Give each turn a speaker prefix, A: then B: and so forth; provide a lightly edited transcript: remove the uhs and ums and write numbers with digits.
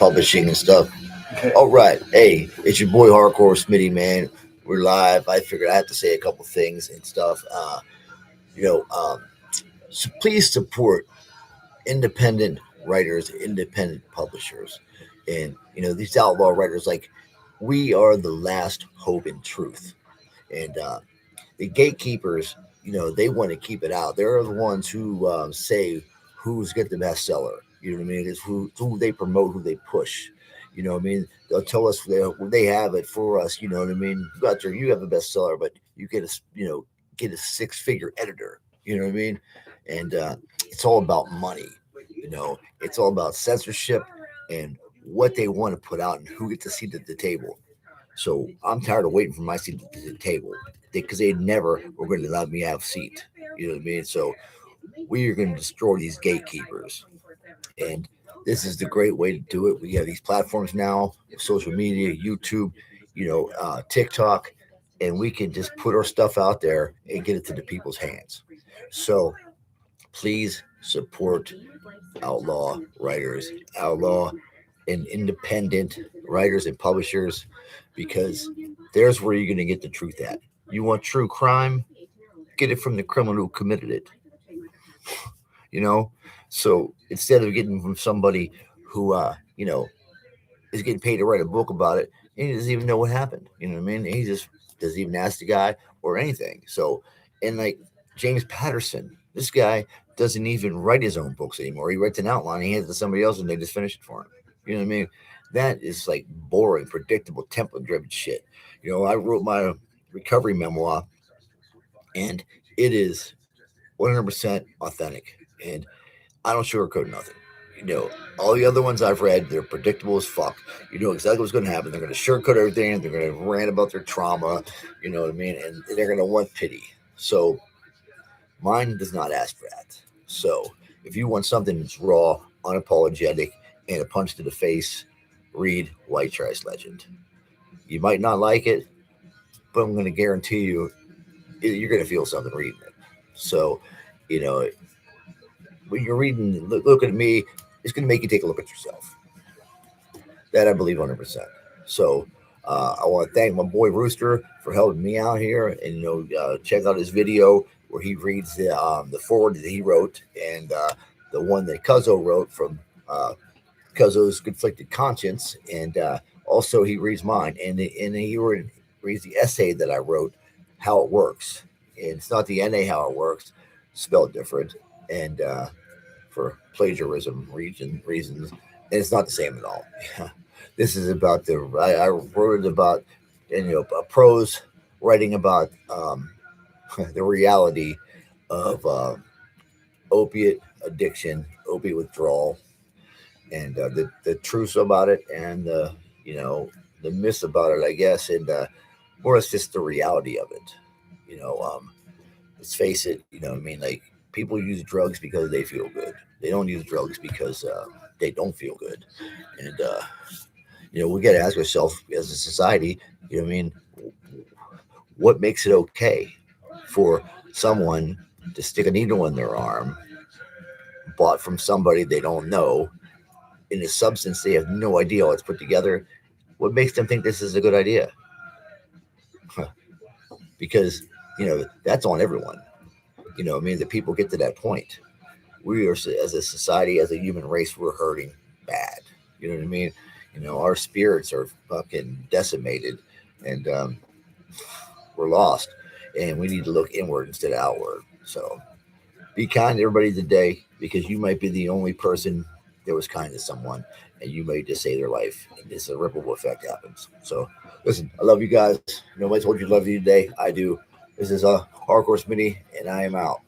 A: publishing and stuff.
B: Okay.
A: All right, hey, it's your boy Hardcore Smitty, man. We're live. I figured I have to say a couple things and stuff. You know, um, so please support independent writers, independent publishers, and these outlaw writers. Like we are the last hope in truth, and the gatekeepers. They want to keep it out. They're the ones who say who's get the bestseller. You know what I mean? It's who they promote, who they push. You know what I mean? They'll tell us they have it for us. You know what I mean? You have a bestseller, but you get a six-figure editor. You know what I mean? And it's all about money. It's all about censorship and what they want to put out and who gets a seat at the table. So I'm tired of waiting for my seat at the table because they never were going to let me have a seat. You know what I mean? So we are going to destroy these gatekeepers. And this is the great way to do it. We have these platforms now, social media, YouTube, TikTok, and we can just put our stuff out there and get it to the people's hands. So please support outlaw writers, outlaw and independent writers and publishers, because there's where you're going to get the truth at. You want true crime? Get it from the criminal who committed it. You know, so instead of getting from somebody who, is getting paid to write a book about it, and he doesn't even know what happened. You know what I mean? He just doesn't even ask the guy or anything. So, and like James Patterson, this guy doesn't even write his own books anymore. He writes an outline, he hands it to somebody else, and they just finish it for him. You know what I mean? That is like boring, predictable, template driven shit. I wrote my recovery memoir, and it is 100% authentic. And I don't sugarcoat nothing. You know, all the other ones I've read, they're predictable as fuck. You know exactly what's going to happen. They're going to sugarcoat everything. They're going to rant about their trauma. You know what I mean? And they're going to want pity. So mine does not ask for that. So if you want something that's raw, unapologetic, and a punch to the face, read White Trash Legend. You might not like it, but I'm going to guarantee you, you're going to feel something reading it. So, you know, when you're reading, look at me, it's going to make you take a look at yourself. That I believe 100%. So I want to thank my boy Rooster for helping me out here, and check out his video where he reads the forward that he wrote, and the one that Cuzzo wrote from Cuzzo's Conflicted Conscience, and also he reads mine, and reads the essay that I wrote, how it works, and it's not the NA how it works, spelled different, and for plagiarism reasons, and it's not the same at all. This is about I wrote it about, and prose writing about the reality of opiate addiction, opiate withdrawal, and the truths about it, and the myths about it, I guess, and more it's just the reality of it. Let's face it. What I mean, like, people use drugs because they feel good. They don't use drugs because they don't feel good, and we got to ask ourselves as a society. What I mean, what makes it okay for someone to stick a needle in their arm, bought from somebody they don't know, in a substance they have no idea how it's put together? What makes them think this is a good idea? Because that's on everyone. I mean, the people get to that point. We are, as a society, as a human race, we're hurting bad. You know what I mean? Our spirits are fucking decimated, and we're lost, and we need to look inward instead of outward. So be kind to everybody today, because you might be the only person that was kind to someone, and you may just save their life, and this a ripple effect happens. So listen, I love you guys. Nobody told you to love you today. I do. This is a Hardcore Smitty, and I am out.